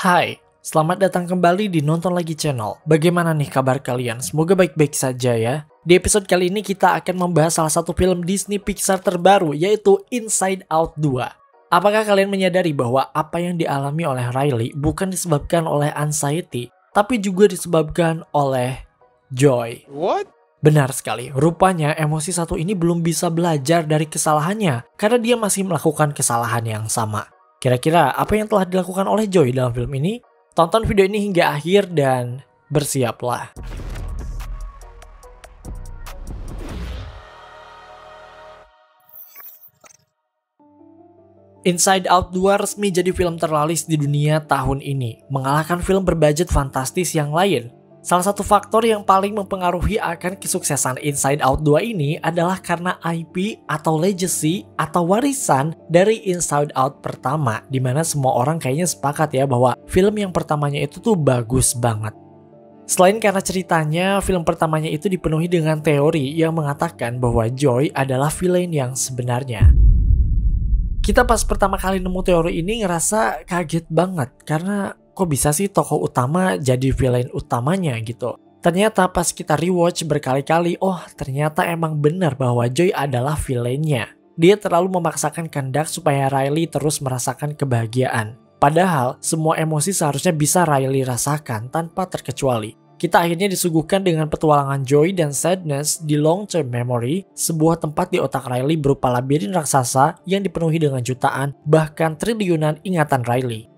Hai, selamat datang kembali di Nonton Lagi Channel. Bagaimana nih kabar kalian? Semoga baik-baik saja ya. Di episode kali ini kita akan membahas salah satu film Disney Pixar terbaru, yaitu Inside Out 2. Apakah kalian menyadari bahwa apa yang dialami oleh Riley bukan disebabkan oleh anxiety, tapi juga disebabkan oleh joy? What? Benar sekali, rupanya emosi satu ini belum bisa belajar dari kesalahannya, karena dia masih melakukan kesalahan yang sama. Kira-kira apa yang telah dilakukan oleh Joy dalam film ini? Tonton video ini hingga akhir dan bersiaplah. Inside Out 2 resmi jadi film terlaris di dunia tahun ini, mengalahkan film berbudget fantastis yang lain. Salah satu faktor yang paling mempengaruhi akan kesuksesan Inside Out 2 ini adalah karena IP atau legacy atau warisan dari Inside Out pertama, dimana semua orang kayaknya sepakat ya bahwa film yang pertamanya itu tuh bagus banget. Selain karena ceritanya, film pertamanya itu dipenuhi dengan teori yang mengatakan bahwa Joy adalah villain yang sebenarnya. Kita pas pertama kali nemu teori ini ngerasa kaget banget karena kok bisa sih tokoh utama jadi villain utamanya gitu. Ternyata pas kita rewatch berkali-kali, oh ternyata emang benar bahwa Joy adalah villainnya. Dia terlalu memaksakan kehendak supaya Riley terus merasakan kebahagiaan. Padahal semua emosi seharusnya bisa Riley rasakan tanpa terkecuali. Kita akhirnya disuguhkan dengan petualangan joy dan sadness di long-term memory, sebuah tempat di otak Riley berupa labirin raksasa yang dipenuhi dengan jutaan, bahkan triliunan ingatan Riley.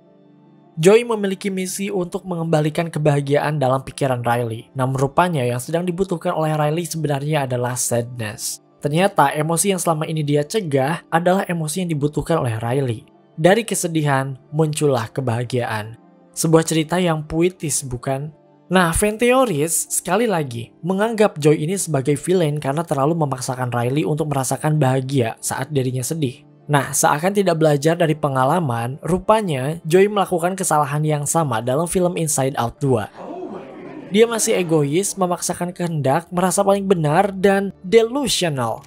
Joy memiliki misi untuk mengembalikan kebahagiaan dalam pikiran Riley, namun rupanya yang sedang dibutuhkan oleh Riley sebenarnya adalah sadness. Ternyata emosi yang selama ini dia cegah adalah emosi yang dibutuhkan oleh Riley. Dari kesedihan muncullah kebahagiaan. Sebuah cerita yang puitis, bukan? Nah, fan teoris sekali lagi menganggap Joy ini sebagai villain karena terlalu memaksakan Riley untuk merasakan bahagia saat dirinya sedih. Nah, seakan tidak belajar dari pengalaman, rupanya Joy melakukan kesalahan yang sama dalam film Inside Out 2. Dia masih egois, memaksakan kehendak, merasa paling benar, dan delusional.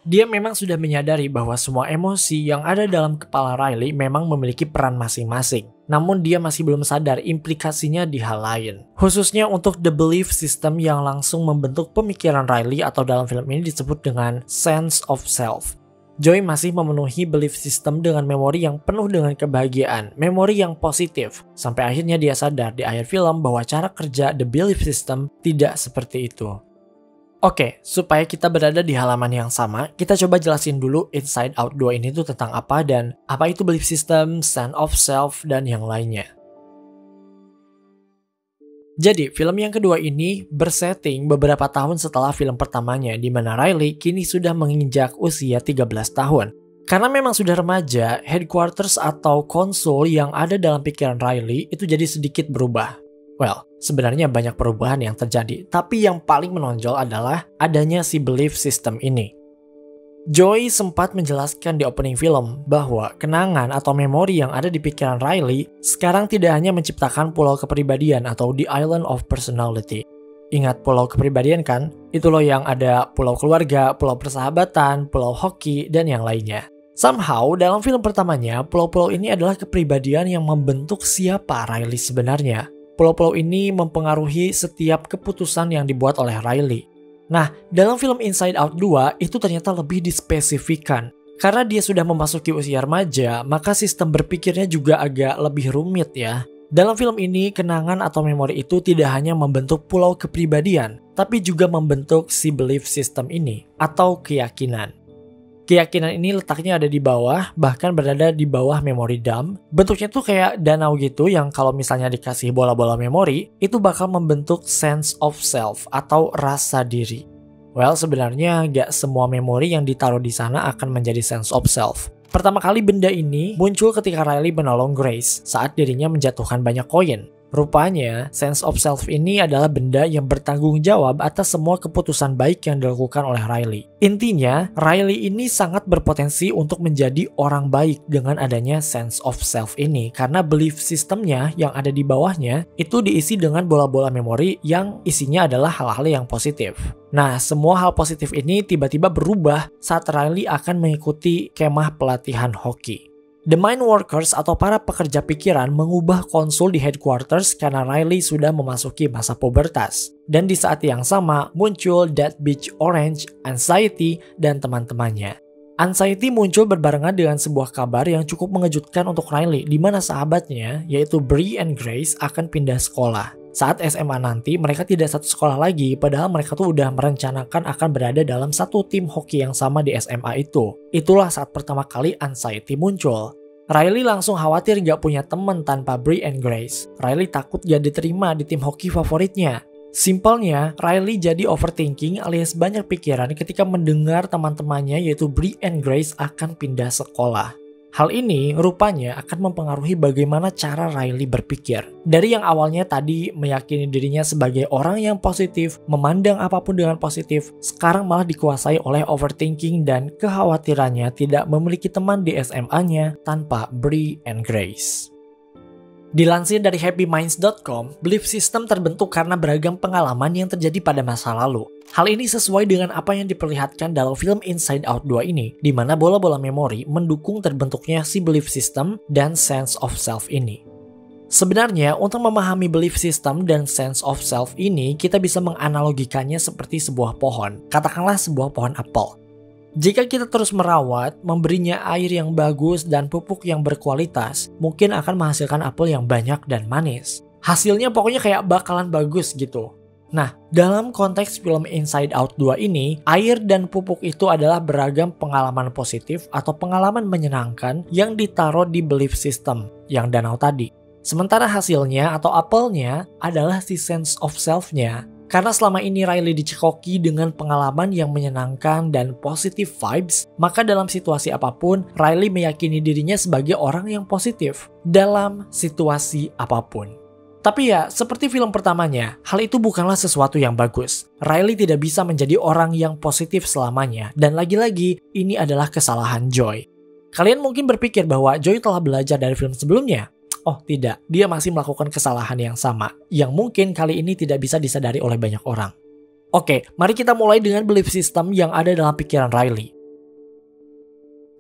Dia memang sudah menyadari bahwa semua emosi yang ada dalam kepala Riley memang memiliki peran masing-masing. Namun dia masih belum sadar implikasinya di hal lain. Khususnya untuk the belief system yang langsung membentuk pemikiran Riley atau dalam film ini disebut dengan sense of self. Joy masih memenuhi belief system dengan memori yang penuh dengan kebahagiaan, memori yang positif. Sampai akhirnya dia sadar di akhir film bahwa cara kerja the belief system tidak seperti itu. Oke, supaya kita berada di halaman yang sama, kita coba jelasin dulu Inside Out 2 ini tuh tentang apa dan apa itu belief system, sense of self, dan yang lainnya. Jadi, film yang kedua ini bersetting beberapa tahun setelah film pertamanya, di mana Riley kini sudah menginjak usia 13 tahun. Karena memang sudah remaja, headquarters atau konsul yang ada dalam pikiran Riley itu jadi sedikit berubah. Well, sebenarnya banyak perubahan yang terjadi, tapi yang paling menonjol adalah adanya si belief system ini. Joy sempat menjelaskan di opening film bahwa kenangan atau memori yang ada di pikiran Riley sekarang tidak hanya menciptakan pulau kepribadian atau the island of personality. Ingat pulau kepribadian kan? Itu loh yang ada pulau keluarga, pulau persahabatan, pulau hoki, dan yang lainnya. Somehow, dalam film pertamanya, pulau-pulau ini adalah kepribadian yang membentuk siapa Riley sebenarnya. Pulau-pulau ini mempengaruhi setiap keputusan yang dibuat oleh Riley. Nah, dalam film Inside Out 2 itu ternyata lebih dispesifikan. Karena dia sudah memasuki usia remaja, maka sistem berpikirnya juga agak lebih rumit ya. Dalam film ini, kenangan atau memori itu tidak hanya membentuk pulau kepribadian, tapi juga membentuk si belief system ini, atau keyakinan. Keyakinan ini letaknya ada di bawah, bahkan berada di bawah memory dump. Bentuknya tuh kayak danau gitu yang kalau misalnya dikasih bola-bola memori, itu bakal membentuk sense of self atau rasa diri. Well, sebenarnya gak semua memori yang ditaruh di sana akan menjadi sense of self. Pertama kali benda ini muncul ketika Riley menolong Grace saat dirinya menjatuhkan banyak koin. Rupanya, sense of self ini adalah benda yang bertanggung jawab atas semua keputusan baik yang dilakukan oleh Riley. Intinya, Riley ini sangat berpotensi untuk menjadi orang baik dengan adanya sense of self ini karena belief systemnya yang ada di bawahnya itu diisi dengan bola-bola memori yang isinya adalah hal-hal yang positif. Nah, semua hal positif ini tiba-tiba berubah saat Riley akan mengikuti kemah pelatihan hoki. The Mind Workers atau para pekerja pikiran mengubah konsul di headquarters karena Riley sudah memasuki masa pubertas. Dan di saat yang sama muncul Death Beach Orange, Anxiety, dan teman-temannya. Anxiety muncul berbarengan dengan sebuah kabar yang cukup mengejutkan untuk Riley di mana sahabatnya, yaitu Bree and Grace, akan pindah sekolah. Saat SMA nanti, mereka tidak satu sekolah lagi, padahal mereka tuh udah merencanakan akan berada dalam satu tim hoki yang sama di SMA itu. Itulah saat pertama kali Anxiety muncul. Riley langsung khawatir gak punya teman tanpa Bree and Grace. Riley takut gak diterima di tim hoki favoritnya. Simpelnya, Riley jadi overthinking alias banyak pikiran ketika mendengar teman-temannya yaitu Bree and Grace akan pindah sekolah. Hal ini rupanya akan mempengaruhi bagaimana cara Riley berpikir. Dari yang awalnya tadi meyakini dirinya sebagai orang yang positif, memandang apapun dengan positif, sekarang malah dikuasai oleh overthinking dan kekhawatirannya tidak memiliki teman di SMA-nya tanpa Bree and Grace. Dilansir dari happyminds.com, belief system terbentuk karena beragam pengalaman yang terjadi pada masa lalu. Hal ini sesuai dengan apa yang diperlihatkan dalam film Inside Out 2 ini, di mana bola-bola memori mendukung terbentuknya si belief system dan sense of self ini. Sebenarnya, untuk memahami belief system dan sense of self ini, kita bisa menganalogikannya seperti sebuah pohon. Katakanlah sebuah pohon apel. Jika kita terus merawat, memberinya air yang bagus dan pupuk yang berkualitas, mungkin akan menghasilkan apel yang banyak dan manis. Hasilnya pokoknya kayak bakalan bagus gitu. Nah, dalam konteks film Inside Out 2 ini, air dan pupuk itu adalah beragam pengalaman positif atau pengalaman menyenangkan yang ditaruh di belief system, yang danau tadi. Sementara hasilnya atau apelnya adalah si sense of self-nya. Karena selama ini Riley dicekoki dengan pengalaman yang menyenangkan dan positive vibes, maka dalam situasi apapun, Riley meyakini dirinya sebagai orang yang positif dalam situasi apapun. Tapi ya, seperti film pertamanya, hal itu bukanlah sesuatu yang bagus. Riley tidak bisa menjadi orang yang positif selamanya, dan lagi-lagi, ini adalah kesalahan Joy. Kalian mungkin berpikir bahwa Joy telah belajar dari film sebelumnya. Oh tidak, dia masih melakukan kesalahan yang sama, yang mungkin kali ini tidak bisa disadari oleh banyak orang. Oke, mari kita mulai dengan belief system yang ada dalam pikiran Riley.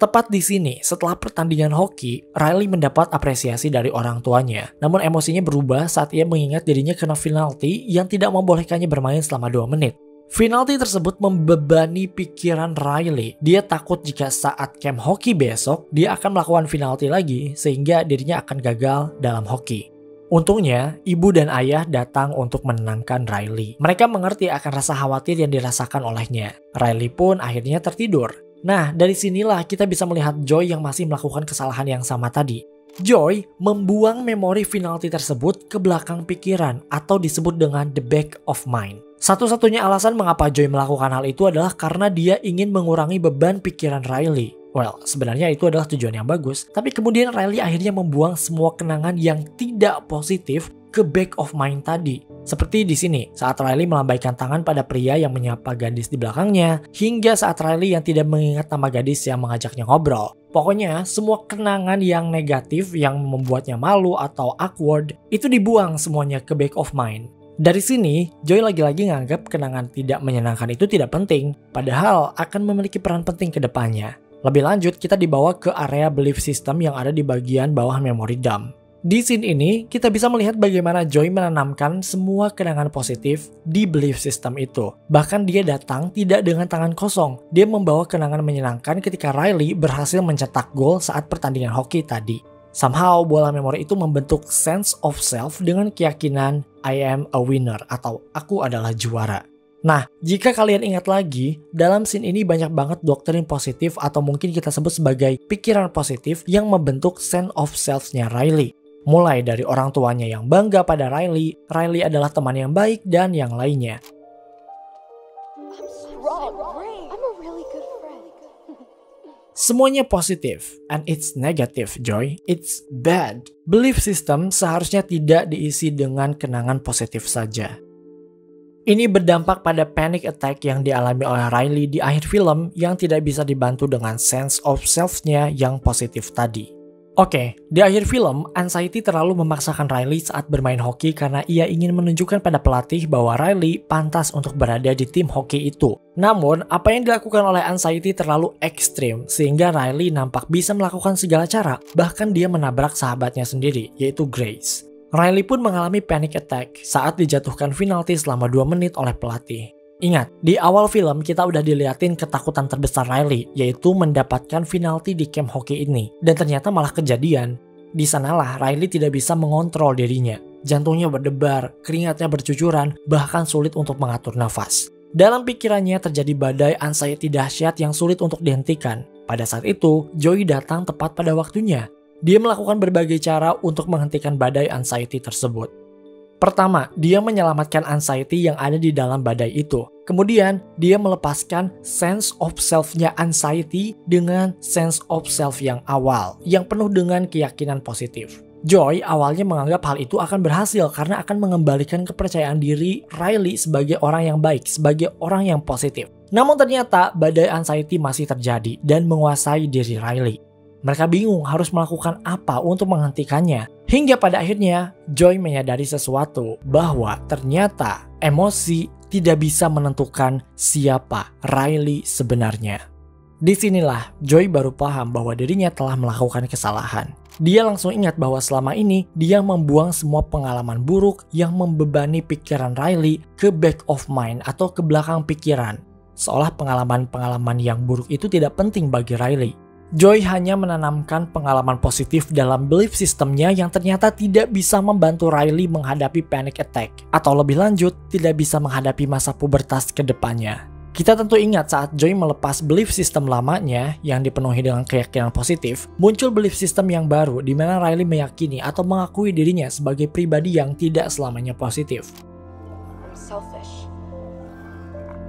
Tepat di sini, setelah pertandingan hoki, Riley mendapat apresiasi dari orang tuanya. Namun emosinya berubah saat ia mengingat dirinya kena penalti yang tidak membolehkannya bermain selama 2 menit. Penalti tersebut membebani pikiran Riley. Dia takut jika saat camp hoki besok, dia akan melakukan penalti lagi sehingga dirinya akan gagal dalam hoki. Untungnya, ibu dan ayah datang untuk menenangkan Riley. Mereka mengerti akan rasa khawatir yang dirasakan olehnya. Riley pun akhirnya tertidur. Nah, dari sinilah kita bisa melihat Joy yang masih melakukan kesalahan yang sama tadi. Joy membuang memori penalti tersebut ke belakang pikiran atau disebut dengan the back of mind. Satu-satunya alasan mengapa Joy melakukan hal itu adalah karena dia ingin mengurangi beban pikiran Riley. Well, sebenarnya itu adalah tujuan yang bagus, tapi kemudian Riley akhirnya membuang semua kenangan yang tidak positif ke back of mind tadi. Seperti di sini, saat Riley melambaikan tangan pada pria yang menyapa gadis di belakangnya, hingga saat Riley yang tidak mengingat nama gadis yang mengajaknya ngobrol. Pokoknya, semua kenangan yang negatif yang membuatnya malu atau awkward, itu dibuang semuanya ke back of mind. Dari sini, Joy lagi-lagi nganggap kenangan tidak menyenangkan itu tidak penting, padahal akan memiliki peran penting ke depannya. Lebih lanjut, kita dibawa ke area belief system yang ada di bagian bawah memory dump. Di scene ini, kita bisa melihat bagaimana Joy menanamkan semua kenangan positif di belief system itu. Bahkan dia datang tidak dengan tangan kosong. Dia membawa kenangan menyenangkan ketika Riley berhasil mencetak gol saat pertandingan hoki tadi. Somehow, bola memori itu membentuk sense of self dengan keyakinan I am a winner atau aku adalah juara. Nah, jika kalian ingat lagi, dalam scene ini banyak banget doktrin positif atau mungkin kita sebut sebagai pikiran positif yang membentuk sense of self-nya Riley. Mulai dari orang tuanya yang bangga pada Riley, Riley adalah teman yang baik dan yang lainnya. Semuanya positif, and it's negative, Joy. It's bad. Belief system seharusnya tidak diisi dengan kenangan positif saja. Ini berdampak pada panic attack yang dialami oleh Riley di akhir film yang tidak bisa dibantu dengan sense of self-nya yang positif tadi. Oke, di akhir film, Anxiety terlalu memaksakan Riley saat bermain hoki karena ia ingin menunjukkan pada pelatih bahwa Riley pantas untuk berada di tim hoki itu. Namun, apa yang dilakukan oleh Anxiety terlalu ekstrim sehingga Riley nampak bisa melakukan segala cara, bahkan dia menabrak sahabatnya sendiri, yaitu Grace. Riley pun mengalami panic attack saat dijatuhkan penalti selama 2 menit oleh pelatih. Ingat, di awal film kita udah diliatin ketakutan terbesar Riley, yaitu mendapatkan penalti di camp hoki ini. Dan ternyata malah kejadian. Di sanalah Riley tidak bisa mengontrol dirinya. Jantungnya berdebar, keringatnya bercucuran, bahkan sulit untuk mengatur nafas. Dalam pikirannya terjadi badai anxiety dahsyat yang sulit untuk dihentikan. Pada saat itu, Joey datang tepat pada waktunya. Dia melakukan berbagai cara untuk menghentikan badai anxiety tersebut. Pertama, dia menyelamatkan anxiety yang ada di dalam badai itu. Kemudian, dia melepaskan sense of self-nya anxiety dengan sense of self yang awal, yang penuh dengan keyakinan positif. Joy awalnya menganggap hal itu akan berhasil karena akan mengembalikan kepercayaan diri Riley sebagai orang yang baik, sebagai orang yang positif. Namun ternyata, badai anxiety masih terjadi dan menguasai diri Riley. Mereka bingung harus melakukan apa untuk menghentikannya. Hingga pada akhirnya, Joy menyadari sesuatu bahwa ternyata emosi tidak bisa menentukan siapa Riley sebenarnya. Disinilah Joy baru paham bahwa dirinya telah melakukan kesalahan. Dia langsung ingat bahwa selama ini dia membuang semua pengalaman buruk yang membebani pikiran Riley ke back of mind atau ke belakang pikiran. Seolah pengalaman-pengalaman yang buruk itu tidak penting bagi Riley. Joy hanya menanamkan pengalaman positif dalam belief sistemnya yang ternyata tidak bisa membantu Riley menghadapi panic attack. Atau lebih lanjut, tidak bisa menghadapi masa pubertas ke depannya. Kita tentu ingat saat Joy melepas belief system lamanya yang dipenuhi dengan keyakinan positif, muncul belief system yang baru di mana Riley meyakini atau mengakui dirinya sebagai pribadi yang tidak selamanya positif. I'm selfish.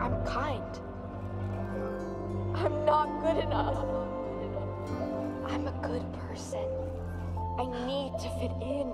I'm kind. I'm not good enough. I'm a good person. I need to fit in,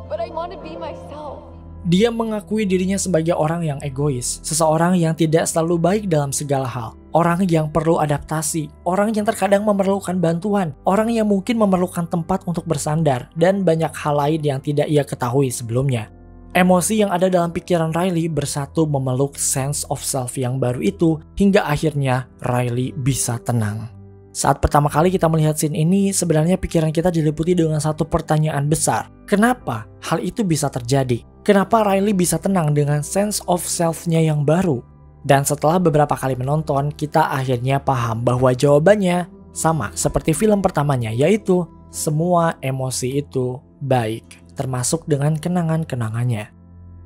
but I want to be myself. Dia mengakui dirinya sebagai orang yang egois, seseorang yang tidak selalu baik dalam segala hal, orang yang perlu adaptasi, orang yang terkadang memerlukan bantuan, orang yang mungkin memerlukan tempat untuk bersandar, dan banyak hal lain yang tidak ia ketahui sebelumnya. Emosi yang ada dalam pikiran Riley bersatu memeluk sense of self yang baru itu, hingga akhirnya Riley bisa tenang. Saat pertama kali kita melihat scene ini, sebenarnya pikiran kita diliputi dengan satu pertanyaan besar. Kenapa hal itu bisa terjadi? Kenapa Riley bisa tenang dengan sense of self-nya yang baru? Dan setelah beberapa kali menonton, kita akhirnya paham bahwa jawabannya sama seperti film pertamanya, yaitu semua emosi itu baik, termasuk dengan kenangan-kenangannya.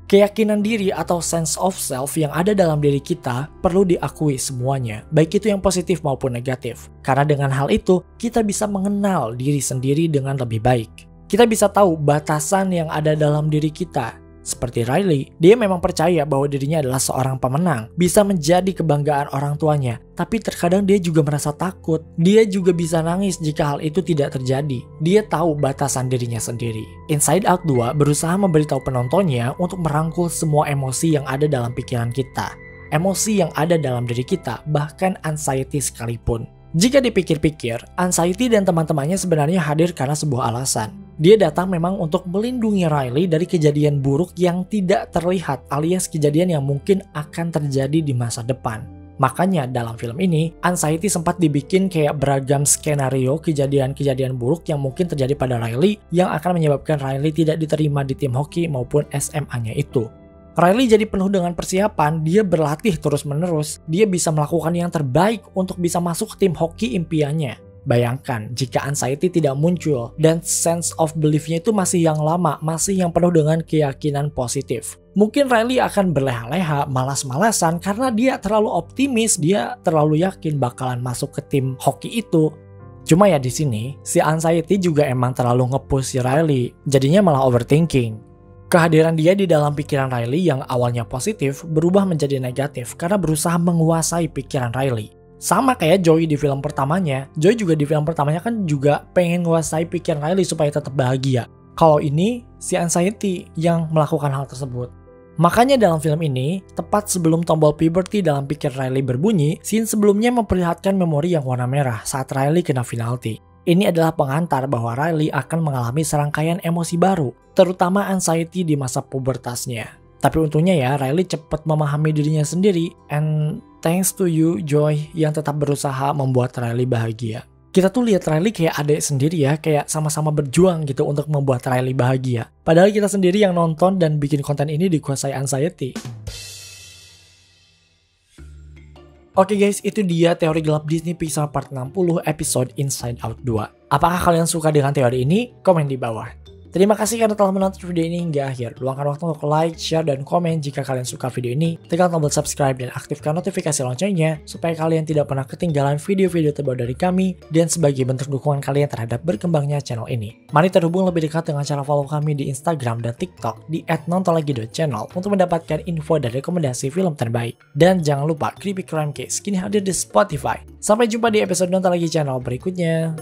Keyakinan diri atau sense of self yang ada dalam diri kita perlu diakui semuanya, baik itu yang positif maupun negatif. Karena dengan hal itu, kita bisa mengenal diri sendiri dengan lebih baik. Kita bisa tahu batasan yang ada dalam diri kita. Seperti Riley, dia memang percaya bahwa dirinya adalah seorang pemenang, bisa menjadi kebanggaan orang tuanya. Tapi terkadang dia juga merasa takut. Dia juga bisa nangis jika hal itu tidak terjadi. Dia tahu batasan dirinya sendiri. Inside Out 2 berusaha memberitahu penontonnya untuk merangkul semua emosi yang ada dalam pikiran kita. Emosi yang ada dalam diri kita, bahkan anxiety sekalipun. Jika dipikir-pikir, anxiety dan teman-temannya sebenarnya hadir karena sebuah alasan. Dia datang memang untuk melindungi Riley dari kejadian buruk yang tidak terlihat alias kejadian yang mungkin akan terjadi di masa depan. Makanya dalam film ini, anxiety sempat dibikin kayak beragam skenario kejadian-kejadian buruk yang mungkin terjadi pada Riley yang akan menyebabkan Riley tidak diterima di tim hoki maupun SMA-nya itu. Riley jadi penuh dengan persiapan, dia berlatih terus-menerus, dia bisa melakukan yang terbaik untuk bisa masuk ke tim hoki impiannya. Bayangkan jika anxiety tidak muncul dan sense of belief-nya itu masih yang lama, masih yang penuh dengan keyakinan positif. Mungkin Riley akan berleha-leha, malas-malasan karena dia terlalu optimis, dia terlalu yakin bakalan masuk ke tim hoki itu. Cuma ya di sini, si anxiety juga emang terlalu nge-push si Riley, jadinya malah overthinking. Kehadiran dia di dalam pikiran Riley yang awalnya positif berubah menjadi negatif karena berusaha menguasai pikiran Riley. Sama kayak Joey di film pertamanya, Joey juga di film pertamanya kan juga pengen menguasai pikiran Riley supaya tetap bahagia. Kalau ini, si anxiety yang melakukan hal tersebut. Makanya dalam film ini, tepat sebelum tombol puberty dalam pikiran Riley berbunyi, scene sebelumnya memperlihatkan memori yang warna merah saat Riley kena penalti. Ini adalah pengantar bahwa Riley akan mengalami serangkaian emosi baru, terutama anxiety di masa pubertasnya. Tapi untungnya ya, Riley cepat memahami dirinya sendiri, and thanks to you, Joy, yang tetap berusaha membuat Riley bahagia. Kita tuh lihat Riley kayak adik sendiri ya, kayak sama-sama berjuang gitu untuk membuat Riley bahagia. Padahal kita sendiri yang nonton dan bikin konten ini dikuasai anxiety. Oke guys, itu dia teori gelap Disney Pixar part 60 episode Inside Out 2. Apakah kalian suka dengan teori ini? Komen di bawah. Terima kasih karena telah menonton video ini hingga akhir. Luangkan waktu untuk like, share, dan komen jika kalian suka video ini. Tekan tombol subscribe dan aktifkan notifikasi loncengnya supaya kalian tidak pernah ketinggalan video-video terbaru dari kami dan sebagai bentuk dukungan kalian terhadap berkembangnya channel ini. Mari terhubung lebih dekat dengan cara follow kami di Instagram dan TikTok di @nontonlagi.channel untuk mendapatkan info dan rekomendasi film terbaik. Dan jangan lupa Creepy Crime Case kini hadir di Spotify. Sampai jumpa di episode Nonton Lagi channel berikutnya.